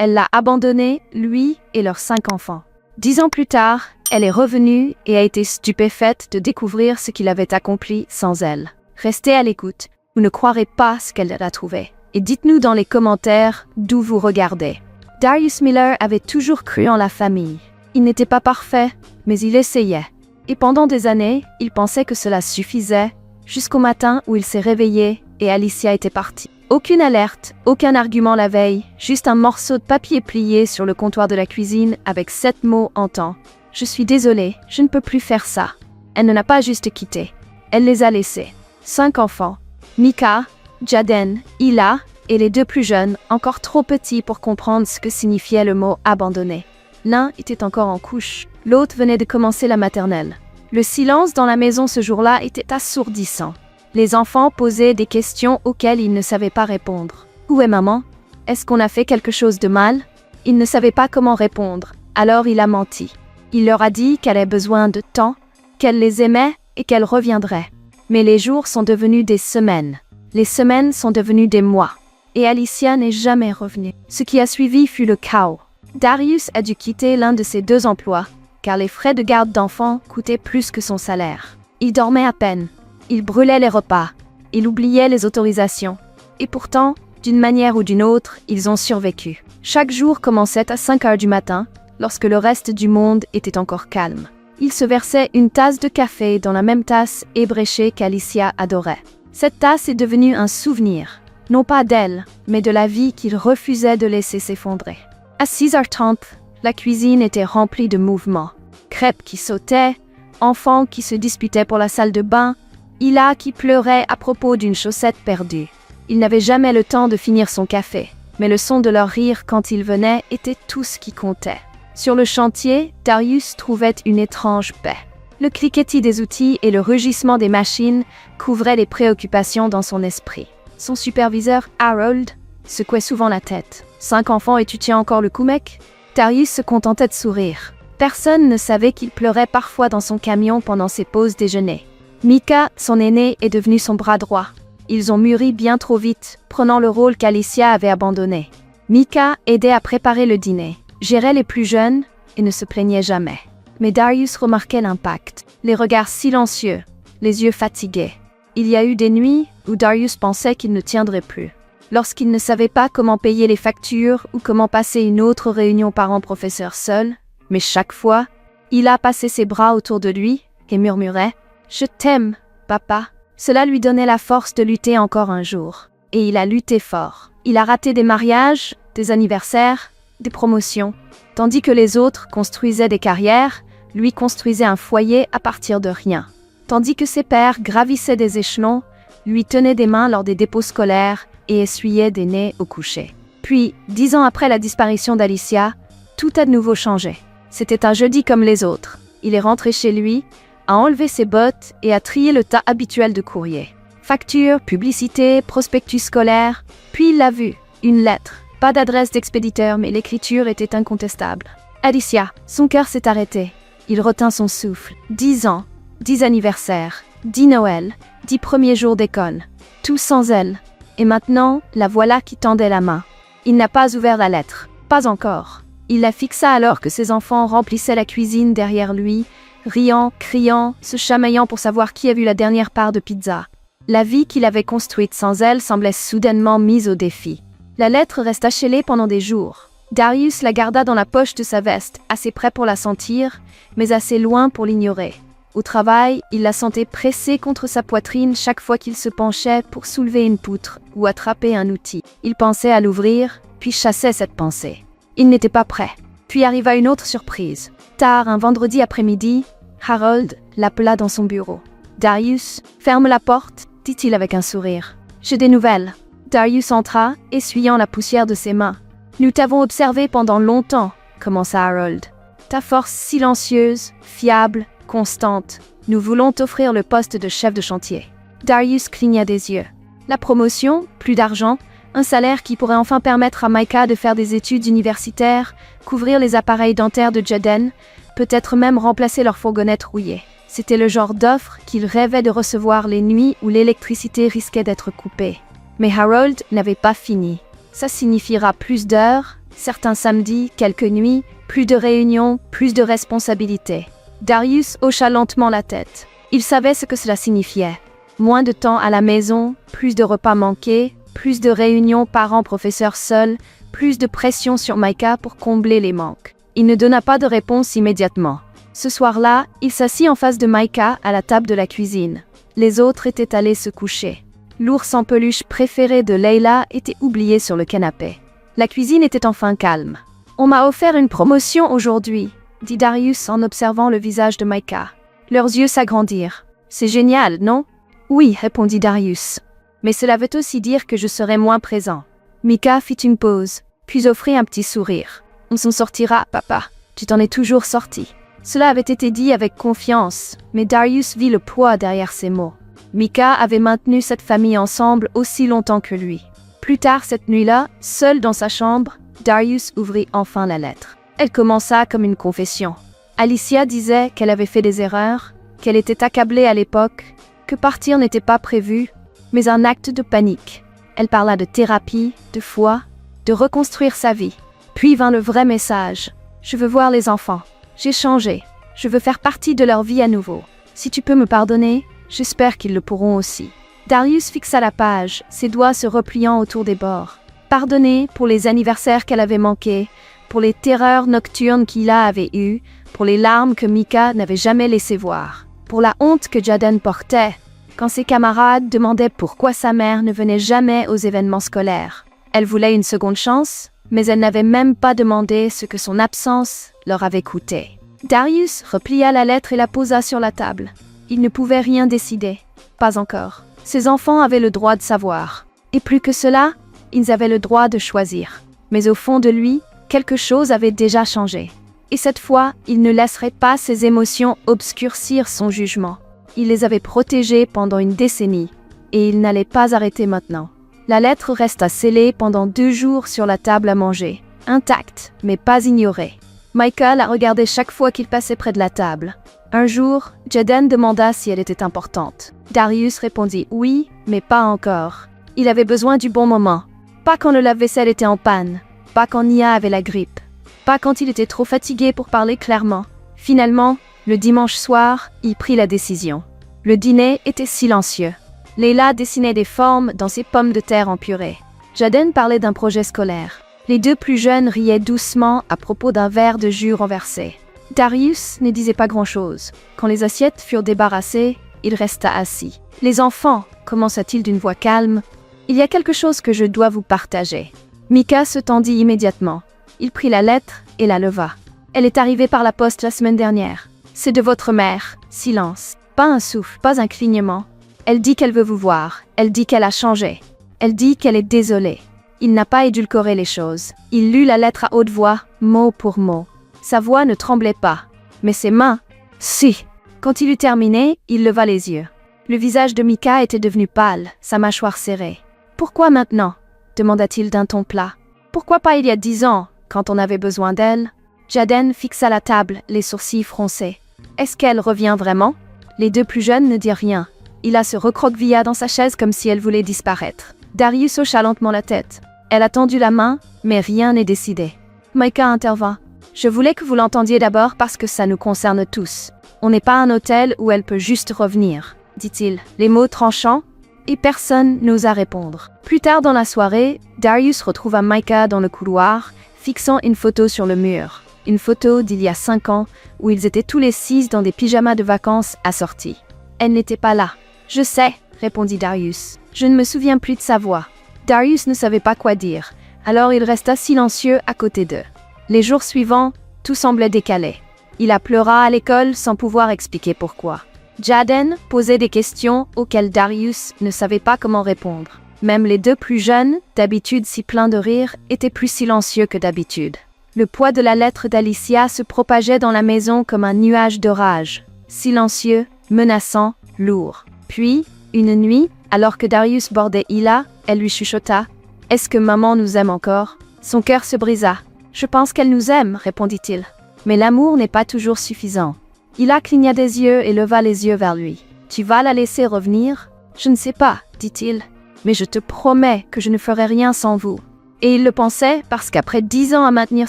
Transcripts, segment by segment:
Elle l'a abandonné, lui et leurs 5 enfants. 10 ans plus tard, elle est revenue et a été stupéfaite de découvrir ce qu'il avait accompli sans elle. Restez à l'écoute, vous ne croirez pas ce qu'elle a trouvé. Et dites-nous dans les commentaires d'où vous regardez. Darius Miller avait toujours cru en la famille. Il n'était pas parfait, mais il essayait. Et pendant des années, il pensait que cela suffisait, jusqu'au matin où il s'est réveillé et Alicia était partie. Aucune alerte, aucun argument la veille, juste un morceau de papier plié sur le comptoir de la cuisine avec 7 mots en temps. « Je suis désolée, je ne peux plus faire ça. » Elle ne l'a pas juste quitté. Elle les a laissés. 5 enfants. Micah, Jaden, Hila et les 2 plus jeunes, encore trop petits pour comprendre ce que signifiait le mot « abandonné ». L'un était encore en couche, l'autre venait de commencer la maternelle. Le silence dans la maison ce jour-là était assourdissant. Les enfants posaient des questions auxquelles ils ne savaient pas répondre. Où est maman? Est-ce qu'on a fait quelque chose de mal? Il ne savait pas comment répondre, alors il a menti. Il leur a dit qu'elle avait besoin de temps, qu'elle les aimait et qu'elle reviendrait. Mais les jours sont devenus des semaines. Les semaines sont devenues des mois. Et Alicia n'est jamais revenue. Ce qui a suivi fut le chaos. Darius a dû quitter l'un de ses 2 emplois, car les frais de garde d'enfants coûtaient plus que son salaire. Il dormait à peine. Il brûlait les repas. Il oubliait les autorisations. Et pourtant, d'une manière ou d'une autre, ils ont survécu. Chaque jour commençait à 5 heures du matin, lorsque le reste du monde était encore calme. Il se versait une tasse de café dans la même tasse ébréchée qu'Alicia adorait. Cette tasse est devenue un souvenir, non pas d'elle, mais de la vie qu'il refusait de laisser s'effondrer. À 6h30, la cuisine était remplie de mouvements. Crêpes qui sautaient, enfants qui se disputaient pour la salle de bain, Hila qui pleurait à propos d'une chaussette perdue. Il n'avait jamais le temps de finir son café, mais le son de leur rire quand ils venaient était tout ce qui comptait. Sur le chantier, Darius trouvait une étrange paix. Le cliquetis des outils et le rugissement des machines couvraient les préoccupations dans son esprit. Son superviseur, Harold, secouait souvent la tête. 5 enfants et tu tiens encore le coup, mec? Darius se contentait de sourire. Personne ne savait qu'il pleurait parfois dans son camion pendant ses pauses déjeuner. Micah, son aîné, est devenu son bras droit. Ils ont mûri bien trop vite, prenant le rôle qu'Alicia avait abandonné. Micah aidait à préparer le dîner, gérait les plus jeunes et ne se plaignait jamais. Mais Darius remarquait l'impact, les regards silencieux, les yeux fatigués. Il y a eu des nuits où Darius pensait qu'il ne tiendrait plus. Lorsqu'il ne savait pas comment payer les factures ou comment passer une autre réunion parents-professeurs seul, mais chaque fois, il a passé ses bras autour de lui et murmurait « Je t'aime, papa ». Cela lui donnait la force de lutter encore un jour. Et il a lutté fort. Il a raté des mariages, des anniversaires, des promotions. Tandis que les autres construisaient des carrières, lui construisait un foyer à partir de rien. Tandis que ses pairs gravissaient des échelons, lui tenaient des mains lors des dépôts scolaires et essuyaient des nez au coucher. Puis, 10 ans après la disparition d'Alicia, tout a de nouveau changé. C'était un jeudi comme les autres. Il est rentré chez lui, a enlevé ses bottes et a trié le tas habituel de courrier. Factures, publicités, prospectus scolaires. Puis il l'a vu, une lettre. Pas d'adresse d'expéditeur, mais l'écriture était incontestable. Alicia, son cœur s'est arrêté. Il retint son souffle. 10 ans, 10 anniversaires, 10 Noël, 10 premiers jours d'école. Tout sans elle. Et maintenant, la voilà qui tendait la main. Il n'a pas ouvert la lettre. Pas encore. Il la fixa alors que ses enfants remplissaient la cuisine derrière lui, riant, criant, se chamaillant pour savoir qui a vu la dernière part de pizza. La vie qu'il avait construite sans elle semblait soudainement mise au défi. La lettre resta scellée pendant des jours. Darius la garda dans la poche de sa veste, assez près pour la sentir, mais assez loin pour l'ignorer. Au travail, il la sentait pressée contre sa poitrine chaque fois qu'il se penchait pour soulever une poutre ou attraper un outil. Il pensait à l'ouvrir, puis chassait cette pensée. Il n'était pas prêt. Puis arriva une autre surprise. Tard, un vendredi après-midi, Harold l'appela dans son bureau. « Darius, ferme la porte », dit-il avec un sourire. « J'ai des nouvelles. » Darius entra, essuyant la poussière de ses mains. « Nous t'avons observé pendant longtemps, » commença Harold. « Ta force silencieuse, fiable, constante. Nous voulons t'offrir le poste de chef de chantier. » Darius cligna des yeux. La promotion, plus d'argent, un salaire qui pourrait enfin permettre à Micah de faire des études universitaires, couvrir les appareils dentaires de Jaden, peut-être même remplacer leur fourgonnette rouillée. C'était le genre d'offre qu'il rêvait de recevoir les nuits où l'électricité risquait d'être coupée. Mais Harold n'avait pas fini. Ça signifiera plus d'heures, Certains samedis, quelques nuits, plus de réunions, plus de responsabilités. Darius hocha lentement la tête. Il savait ce que cela signifiait. Moins de temps à la maison, plus de repas manqués, plus de réunions parents-professeurs seuls, plus de pression sur Micah pour combler les manques. Il ne donna pas de réponse immédiatement. Ce soir-là, il s'assit en face de Micah à la table de la cuisine. Les autres étaient allés se coucher. L'ours en peluche préféré de Leila était oublié sur le canapé. La cuisine était enfin calme. « On m'a offert une promotion aujourd'hui », dit Darius en observant le visage de Micah. Leurs yeux s'agrandirent. « C'est génial, non ?»« Oui », répondit Darius. « Mais cela veut aussi dire que je serai moins présent. » Micah fit une pause, puis offrit un petit sourire. « On s'en sortira, papa. Tu t'en es toujours sorti. » Cela avait été dit avec confiance, mais Darius vit le poids derrière ces mots. Micah avait maintenu cette famille ensemble aussi longtemps que lui. Plus tard cette nuit-là, seul dans sa chambre, Darius ouvrit enfin la lettre. Elle commença comme une confession. Alicia disait qu'elle avait fait des erreurs, qu'elle était accablée à l'époque, que partir n'était pas prévu, mais un acte de panique. Elle parla de thérapie, de foi, de reconstruire sa vie. Puis vint le vrai message. « Je veux voir les enfants. J'ai changé. Je veux faire partie de leur vie à nouveau. Si tu peux me pardonner, j'espère qu'ils le pourront aussi. » Darius fixa la page, ses doigts se repliant autour des bords. Pardonner pour les anniversaires qu'elle avait manqués, pour les terreurs nocturnes qu'il avait eues, pour les larmes que Micah n'avait jamais laissé voir, pour la honte que Jaden portait quand ses camarades demandaient pourquoi sa mère ne venait jamais aux événements scolaires. Elle voulait une seconde chance, mais elle n'avait même pas demandé ce que son absence leur avait coûté. Darius replia la lettre et la posa sur la table. Il ne pouvait rien décider. Pas encore. Ses enfants avaient le droit de savoir. Et plus que cela, ils avaient le droit de choisir. Mais au fond de lui, quelque chose avait déjà changé. Et cette fois, il ne laisserait pas ses émotions obscurcir son jugement. Il les avait protégées pendant une décennie, et il n'allait pas arrêter maintenant. La lettre resta scellée pendant 2 jours sur la table à manger, intacte, mais pas ignorée. Micah la regardait chaque fois qu'il passait près de la table. Un jour, Jaden demanda si elle était importante. Darius répondit oui, mais pas encore. Il avait besoin du bon moment. Pas quand le lave-vaisselle était en panne, pas quand Nia avait la grippe, pas quand il était trop fatigué pour parler clairement. Finalement, le dimanche soir, il prit la décision. Le dîner était silencieux. Leila dessinait des formes dans ses pommes de terre en purée. Jaden parlait d'un projet scolaire. Les 2 plus jeunes riaient doucement à propos d'un verre de jus renversé. Darius ne disait pas grand-chose. Quand les assiettes furent débarrassées, il resta assis. « Les enfants », commença-t-il d'une voix calme, « il y a quelque chose que je dois vous partager. » Micah se tendit immédiatement. Il prit la lettre et la leva. « Elle est arrivée par la poste la semaine dernière. C'est de votre mère. » Silence. Pas un souffle, pas un clignement. Elle dit qu'elle veut vous voir. Elle dit qu'elle a changé. Elle dit qu'elle est désolée. Il n'a pas édulcoré les choses. Il lut la lettre à haute voix, mot pour mot. Sa voix ne tremblait pas. Mais ses mains, si. Quand il eut terminé, il leva les yeux. Le visage de Micah était devenu pâle, sa mâchoire serrée. « Pourquoi maintenant ?» demanda-t-il d'un ton plat. « Pourquoi pas il y a 10 ans, quand on avait besoin d'elle ?» Jaden fixa la table, les sourcils froncés. « Est-ce qu'elle revient vraiment ?» Les 2 plus jeunes ne dirent rien. Ila se recroquevilla dans sa chaise comme si elle voulait disparaître. Darius hocha lentement la tête. Elle a tendu la main, mais rien n'est décidé. Micah intervint. « Je voulais que vous l'entendiez d'abord parce que ça nous concerne tous. On n'est pas un hôtel où elle peut juste revenir, » dit-il, les mots tranchants, et personne n'osa répondre. Plus tard dans la soirée, Darius retrouva Micah dans le couloir, fixant une photo sur le mur. Une photo d'il y a 5 ans, où ils étaient tous les 6 dans des pyjamas de vacances assortis. Elle n'était pas là. « Je sais, » répondit Darius. « Je ne me souviens plus de sa voix. » Darius ne savait pas quoi dire, alors il resta silencieux à côté d'eux. Les jours suivants, tout semblait décalé. Il pleura à l'école sans pouvoir expliquer pourquoi. Jaden posait des questions auxquelles Darius ne savait pas comment répondre. Même les 2 plus jeunes, d'habitude si pleins de rire, étaient plus silencieux que d'habitude. Le poids de la lettre d'Alicia se propageait dans la maison comme un nuage d'orage, silencieux, menaçant, lourd. Puis, une nuit, alors que Darius bordait Ila, elle lui chuchota « Est-ce que maman nous aime encore ?» Son cœur se brisa. « Je pense qu'elle nous aime, » répondit-il. « Mais l'amour n'est pas toujours suffisant. » Ila cligna des yeux et leva les yeux vers lui. « Tu vas la laisser revenir ?»« Je ne sais pas, dit-il. Mais je te promets que je ne ferai rien sans vous. » Et il le pensait parce qu'après 10 ans à maintenir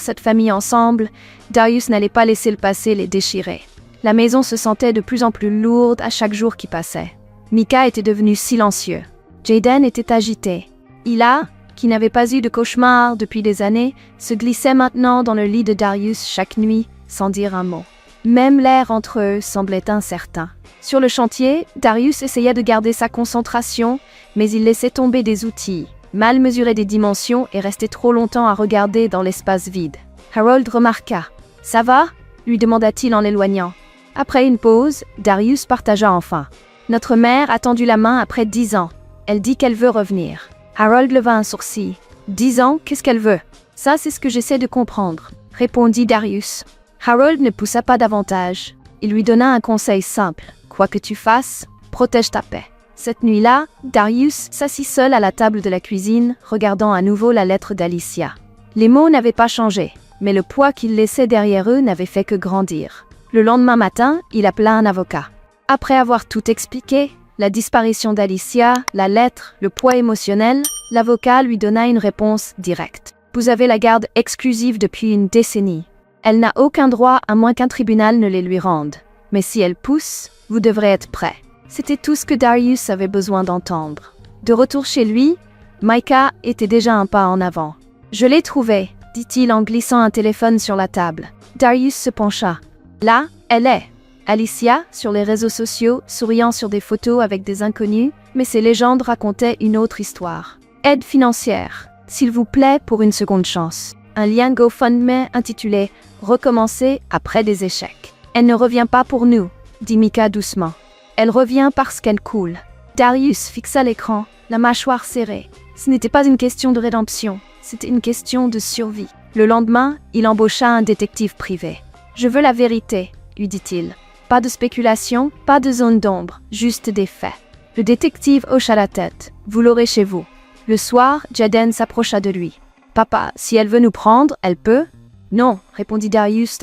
cette famille ensemble, Darius n'allait pas laisser le passé les déchirer. La maison se sentait de plus en plus lourde à chaque jour qui passait. Micah était devenu silencieux. Jaden était agité. Ila, qui n'avait pas eu de cauchemar depuis des années, se glissait maintenant dans le lit de Darius chaque nuit sans dire un mot. Même l'air entre eux semblait incertain. Sur le chantier, Darius essayait de garder sa concentration, mais il laissait tomber des outils, mal mesurait des dimensions et restait trop longtemps à regarder dans l'espace vide. Harold remarqua. « Ça va ?» lui demanda-t-il en l'éloignant. Après une pause, Darius partagea enfin. « Notre mère a tendu la main après 10 ans. Elle dit qu'elle veut revenir. » Harold leva un sourcil. « 10 ans, qu'est-ce qu'elle veut ?»« Ça, c'est ce que j'essaie de comprendre, » répondit Darius. Harold ne poussa pas davantage. Il lui donna un conseil simple. « Quoi que tu fasses, protège ta paix. » Cette nuit-là, Darius s'assit seul à la table de la cuisine, regardant à nouveau la lettre d'Alicia. Les mots n'avaient pas changé, mais le poids qu'ils laissaient derrière eux n'avait fait que grandir. Le lendemain matin, il appela un avocat. Après avoir tout expliqué, la disparition d'Alicia, la lettre, le poids émotionnel, l'avocat lui donna une réponse directe. « Vous avez la garde exclusive depuis une décennie. Elle n'a aucun droit à moins qu'un tribunal ne les lui rende. Mais si elle pousse, vous devrez être prêt. » C'était tout ce que Darius avait besoin d'entendre. De retour chez lui, Micah était déjà un pas en avant. « Je l'ai trouvée, » dit-il en glissant un téléphone sur la table. Darius se pencha. Là, elle est. Alicia, sur les réseaux sociaux, souriant sur des photos avec des inconnus, mais ces légendes racontaient une autre histoire. Aide financière. S'il vous plaît, pour une seconde chance. Un lien GoFundMe intitulé « Recommencer après des échecs ». Elle ne revient pas pour nous, dit Micah doucement. Elle revient parce qu'elle coule. Darius fixa l'écran, la mâchoire serrée. Ce n'était pas une question de rédemption, c'était une question de survie. Le lendemain, il embaucha un détective privé. « Je veux la vérité », lui dit-il. « Pas de spéculation, pas de zone d'ombre, juste des faits. » Le détective hocha la tête. « Vous l'aurez chez vous. » Le soir, Jaden s'approcha de lui. « Papa, si elle veut nous prendre, elle peut ?»« Non, » répondit Darius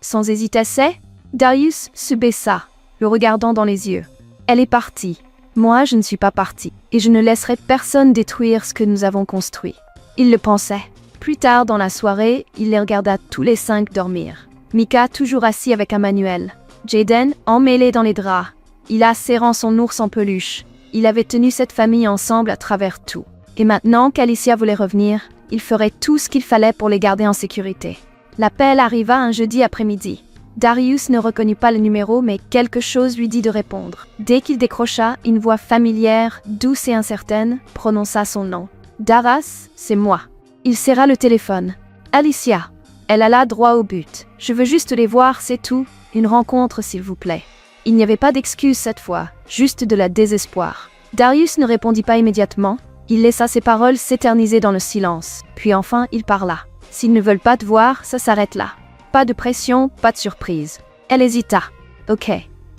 sans hésitation. Darius se baissa, le regardant dans les yeux. « Elle est partie. Moi, je ne suis pas partie. Et je ne laisserai personne détruire ce que nous avons construit. » Il le pensait. Plus tard dans la soirée, il les regarda tous les 5 dormir. Micah toujours assis avec un manuel. Jaden emmêlé dans les draps. Ila serrant son ours en peluche. Il avait tenu cette famille ensemble à travers tout. Et maintenant qu'Alicia voulait revenir, il ferait tout ce qu'il fallait pour les garder en sécurité. L'appel arriva un jeudi après-midi. Darius ne reconnut pas le numéro, mais quelque chose lui dit de répondre. Dès qu'il décrocha, une voix familière, douce et incertaine, prononça son nom. « Daras, c'est moi. » Il serra le téléphone. « Alicia. » Elle alla droit au but. « Je veux juste les voir, c'est tout. Une rencontre, s'il vous plaît. » Il n'y avait pas d'excuse cette fois, juste de la désespoir. Darius ne répondit pas immédiatement. Il laissa ses paroles s'éterniser dans le silence. Puis enfin, il parla. « S'ils ne veulent pas te voir, ça s'arrête là. Pas de pression, pas de surprise. » Elle hésita. « Ok. »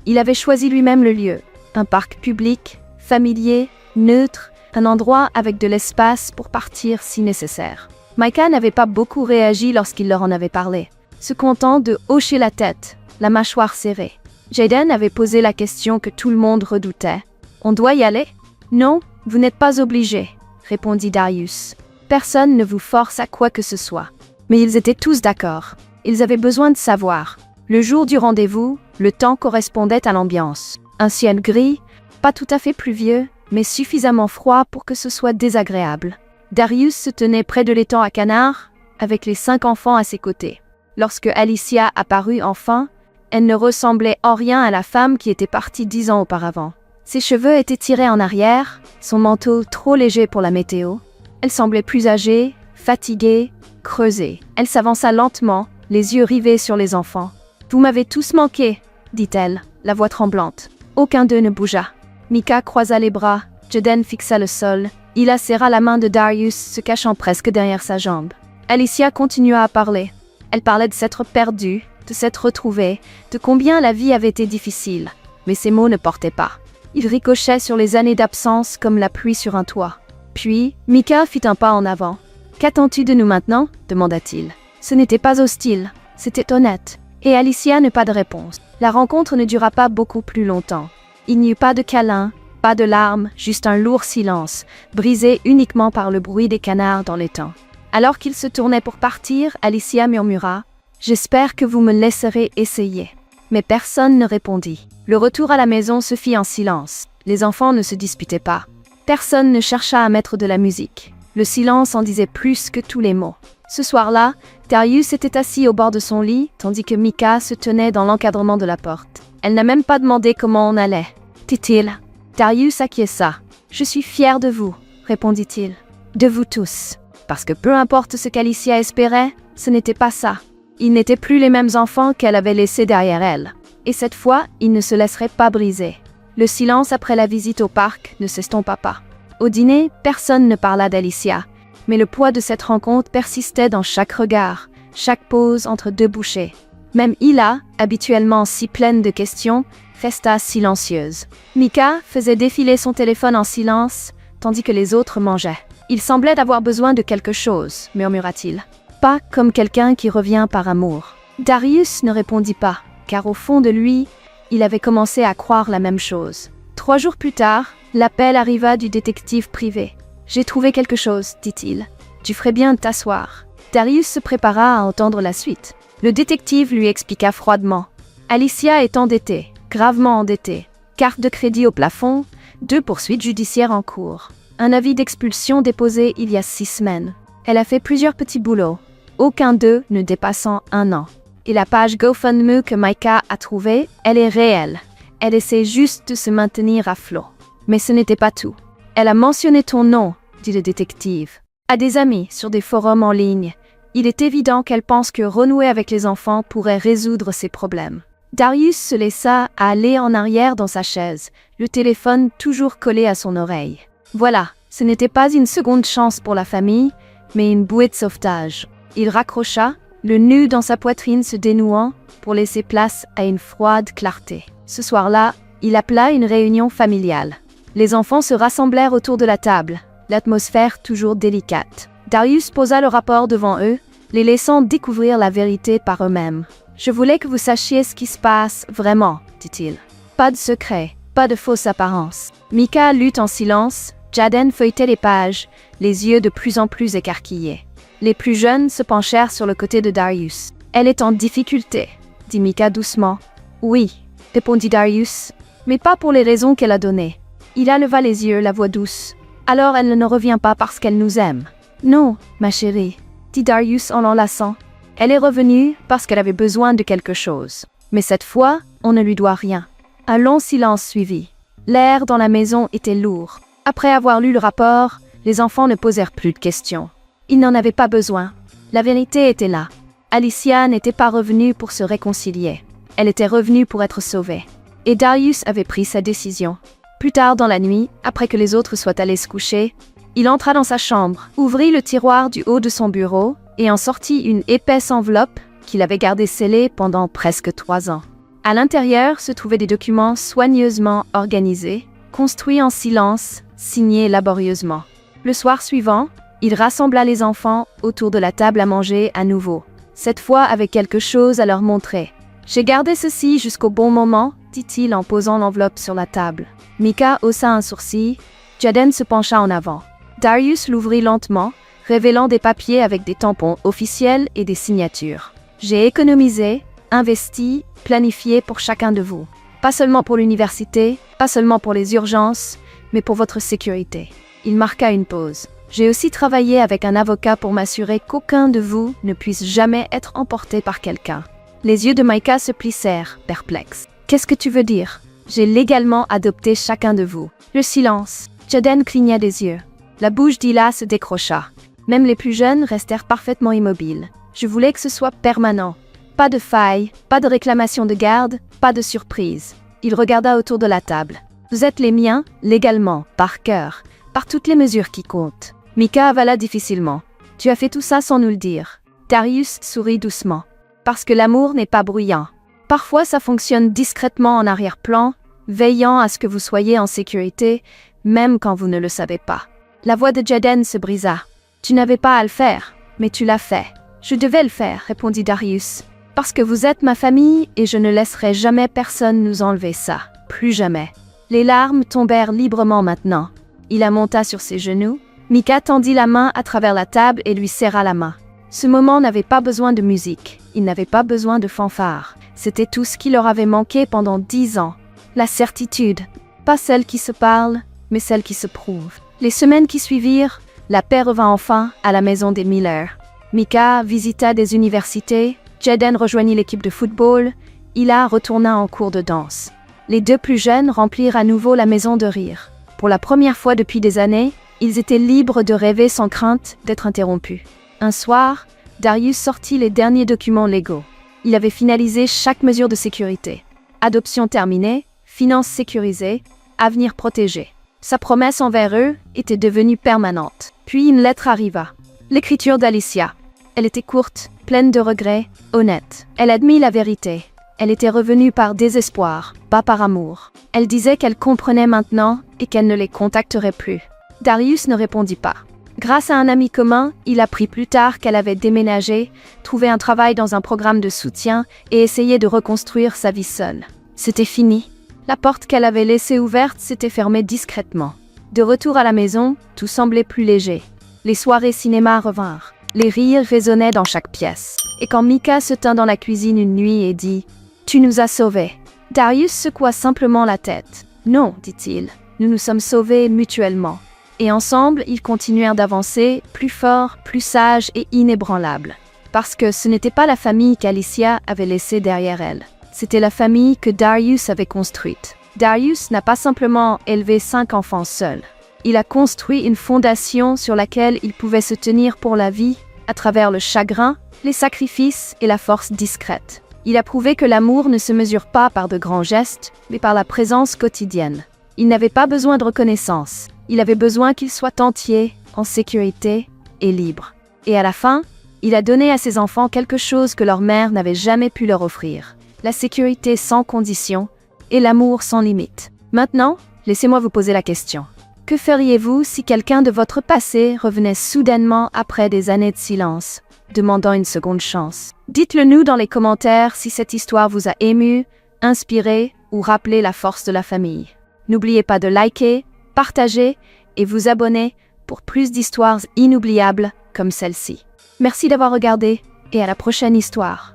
Il avait choisi lui-même le lieu. Un parc public, familier, neutre, un endroit avec de l'espace pour partir si nécessaire. Micah n'avait pas beaucoup réagi lorsqu'il leur en avait parlé, se contentant de hocher la tête, la mâchoire serrée. Jaden avait posé la question que tout le monde redoutait. « On doit y aller ?»« Non, vous n'êtes pas obligés, » répondit Darius. « Personne ne vous force à quoi que ce soit. » Mais ils étaient tous d'accord. Ils avaient besoin de savoir. Le jour du rendez-vous, le temps correspondait à l'ambiance. Un ciel gris, pas tout à fait pluvieux, mais suffisamment froid pour que ce soit désagréable. Darius se tenait près de l'étang à canard, avec les 5 enfants à ses côtés. Lorsque Alicia apparut enfin, elle ne ressemblait en rien à la femme qui était partie 10 ans auparavant. Ses cheveux étaient tirés en arrière, son manteau trop léger pour la météo. Elle semblait plus âgée, fatiguée, creusée. Elle s'avança lentement, les yeux rivés sur les enfants. « Vous m'avez tous manqué, » dit-elle, la voix tremblante. Aucun d'eux ne bougea. Micah croisa les bras, Jaden fixa le sol. Ila serra la main de Darius, se cachant presque derrière sa jambe. Alicia continua à parler. Elle parlait de s'être perdue, de s'être retrouvée, de combien la vie avait été difficile. Mais ces mots ne portaient pas. Ils ricochaient sur les années d'absence comme la pluie sur un toit. Puis, Micah fit un pas en avant. « Qu'attends-tu de nous maintenant ?» demanda-t-il. Ce n'était pas hostile, c'était honnête. Et Alicia n'eut pas de réponse. La rencontre ne dura pas beaucoup plus longtemps. Il n'y eut pas de câlins, pas de larmes, juste un lourd silence, brisé uniquement par le bruit des canards dans l'étang. Alors qu'il se tournait pour partir, Alicia murmura « J'espère que vous me laisserez essayer ». Mais personne ne répondit. Le retour à la maison se fit en silence. Les enfants ne se disputaient pas. Personne ne chercha à mettre de la musique. Le silence en disait plus que tous les mots. Ce soir-là, Darius était assis au bord de son lit, tandis que Micah se tenait dans l'encadrement de la porte. Elle n'a même pas demandé comment on allait, dit-il. Darius acquiesça. « Je suis fier de vous, répondit-il. De vous tous. Parce que peu importe ce qu'Alicia espérait, ce n'était pas ça. Ils n'étaient plus les mêmes enfants qu'elle avait laissés derrière elle. Et cette fois, ils ne se laisseraient pas briser. Le silence après la visite au parc ne s'estompa pas. Au dîner, personne ne parla d'Alicia, mais le poids de cette rencontre persistait dans chaque regard, chaque pause entre deux bouchées. Même Hila, habituellement si pleine de questions, resta silencieuse. Micah faisait défiler son téléphone en silence, tandis que les autres mangeaient. « Il semblait avoir besoin de quelque chose », murmura-t-il. « Pas comme quelqu'un qui revient par amour. » Darius ne répondit pas, car au fond de lui, il avait commencé à croire la même chose. 3 jours plus tard, l'appel arriva du détective privé. « J'ai trouvé quelque chose, dit-il. Tu ferais bien de t'asseoir. » Darius se prépara à entendre la suite. Le détective lui expliqua froidement. Alicia est endettée, gravement endettée. Carte de crédit au plafond, 2 poursuites judiciaires en cours. Un avis d'expulsion déposé il y a 6 semaines. Elle a fait plusieurs petits boulots, aucun d'eux ne dépassant 1 an. Et la page GoFundMe que Micah a trouvée, elle est réelle. Elle essaie juste de se maintenir à flot. Mais ce n'était pas tout. Elle a mentionné ton nom, dit le détective, à des amis sur des forums en ligne. Il est évident qu'elle pense que renouer avec les enfants pourrait résoudre ses problèmes. Darius se laissa aller en arrière dans sa chaise, le téléphone toujours collé à son oreille. Voilà, ce n'était pas une seconde chance pour la famille, mais une bouée de sauvetage. Il raccrocha, le nœud dans sa poitrine se dénouant pour laisser place à une froide clarté. Ce soir-là, il appela une réunion familiale. Les enfants se rassemblèrent autour de la table, l'atmosphère toujours délicate. Darius posa le rapport devant eux, les laissant découvrir la vérité par eux-mêmes. « Je voulais que vous sachiez ce qui se passe vraiment, dit-il. Pas de secret, pas de fausse apparence. » Micah lut en silence, Jaden feuilletait les pages, les yeux de plus en plus écarquillés. Les plus jeunes se penchèrent sur le côté de Darius. « Elle est en difficulté, » dit Micah doucement. « Oui, » répondit Darius, « mais pas pour les raisons qu'elle a données. » Il leva les yeux, la voix douce. « Alors elle ne revient pas parce qu'elle nous aime. »« Non, ma chérie, » dit Darius en l'enlaçant. « Elle est revenue parce qu'elle avait besoin de quelque chose. Mais cette fois, on ne lui doit rien. » Un long silence suivit. L'air dans la maison était lourd. Après avoir lu le rapport, les enfants ne posèrent plus de questions. Ils n'en avaient pas besoin. La vérité était là. Alicia n'était pas revenue pour se réconcilier. Elle était revenue pour être sauvée. Et Darius avait pris sa décision. Plus tard dans la nuit, après que les autres soient allés se coucher, il entra dans sa chambre, ouvrit le tiroir du haut de son bureau et en sortit une épaisse enveloppe qu'il avait gardée scellée pendant presque 3 ans. À l'intérieur se trouvaient des documents soigneusement organisés, construits en silence, signés laborieusement. Le soir suivant, il rassembla les enfants autour de la table à manger à nouveau, cette fois avec quelque chose à leur montrer. « J'ai gardé ceci jusqu'au bon moment, » dit-il en posant l'enveloppe sur la table. Micah haussa un sourcil, Jaden se pencha en avant. Darius l'ouvrit lentement, révélant des papiers avec des tampons officiels et des signatures. « J'ai économisé, investi, planifié pour chacun de vous. Pas seulement pour l'université, pas seulement pour les urgences, mais pour votre sécurité. » Il marqua une pause. « J'ai aussi travaillé avec un avocat pour m'assurer qu'aucun de vous ne puisse jamais être emporté par quelqu'un. » Les yeux de Micah se plissèrent, perplexes. « Qu'est-ce que tu veux dire? J'ai légalement adopté chacun de vous. » Le silence. Jaden cligna des yeux. La bouche d'Hila se décrocha. Même les plus jeunes restèrent parfaitement immobiles. Je voulais que ce soit permanent. Pas de faille, pas de réclamation de garde, pas de surprise. Il regarda autour de la table. « Vous êtes les miens, légalement, par cœur, par toutes les mesures qui comptent. » Micah avala difficilement. « Tu as fait tout ça sans nous le dire. » Darius sourit doucement. « Parce que l'amour n'est pas bruyant. Parfois ça fonctionne discrètement en arrière-plan, veillant à ce que vous soyez en sécurité, même quand vous ne le savez pas. » La voix de Jaden se brisa. « Tu n'avais pas à le faire, mais tu l'as fait. »« Je devais le faire, » répondit Darius. « Parce que vous êtes ma famille et je ne laisserai jamais personne nous enlever ça. Plus jamais. » Les larmes tombèrent librement maintenant. Il la monta sur ses genoux, Mika tendit la main à travers la table et lui serra la main. Ce moment n'avait pas besoin de musique, il n'avait pas besoin de fanfare. C'était tout ce qui leur avait manqué pendant 10 ans. La certitude, pas celle qui se parle, mais celle qui se prouve. Les semaines qui suivirent, la paix revint enfin à la maison des Miller. Mika visita des universités, Jaden rejoignit l'équipe de football, Ila retourna en cours de danse. Les deux plus jeunes remplirent à nouveau la maison de rire. Pour la première fois depuis des années, ils étaient libres de rêver sans crainte d'être interrompus. Un soir, Darius sortit les derniers documents légaux. Il avait finalisé chaque mesure de sécurité. Adoption terminée, finances sécurisées, avenir protégé. Sa promesse envers eux était devenue permanente. Puis une lettre arriva. L'écriture d'Alicia. Elle était courte, pleine de regrets, honnête. Elle admit la vérité. Elle était revenue par désespoir, pas par amour. Elle disait qu'elle comprenait maintenant et qu'elle ne les contacterait plus. Darius ne répondit pas. Grâce à un ami commun, il apprit plus tard qu'elle avait déménagé, trouvé un travail dans un programme de soutien et essayé de reconstruire sa vie seule. C'était fini. La porte qu'elle avait laissée ouverte s'était fermée discrètement. De retour à la maison, tout semblait plus léger. Les soirées cinéma revinrent. Les rires résonnaient dans chaque pièce. Et quand Mika se tint dans la cuisine une nuit et dit « Tu nous as sauvés », Darius secoua simplement la tête. « Non, dit-il, nous nous sommes sauvés mutuellement. » Et ensemble, ils continuèrent d'avancer, plus forts, plus sages et inébranlables. Parce que ce n'était pas la famille qu'Alicia avait laissée derrière elle. C'était la famille que Darius avait construite. Darius n'a pas simplement élevé 5 enfants seuls. Il a construit une fondation sur laquelle il pouvait se tenir pour la vie, à travers le chagrin, les sacrifices et la force discrète. Il a prouvé que l'amour ne se mesure pas par de grands gestes, mais par la présence quotidienne. Il n'avait pas besoin de reconnaissance. Il avait besoin qu'ils soient entiers, en sécurité et libres. Et à la fin, il a donné à ses enfants quelque chose que leur mère n'avait jamais pu leur offrir. La sécurité sans condition et l'amour sans limite. Maintenant, laissez-moi vous poser la question. Que feriez-vous si quelqu'un de votre passé revenait soudainement après des années de silence, demandant une seconde chance? Dites-le nous dans les commentaires si cette histoire vous a ému, inspiré ou rappelé la force de la famille. N'oubliez pas de liker, partager et vous abonner pour plus d'histoires inoubliables comme celle-ci. Merci d'avoir regardé et à la prochaine histoire.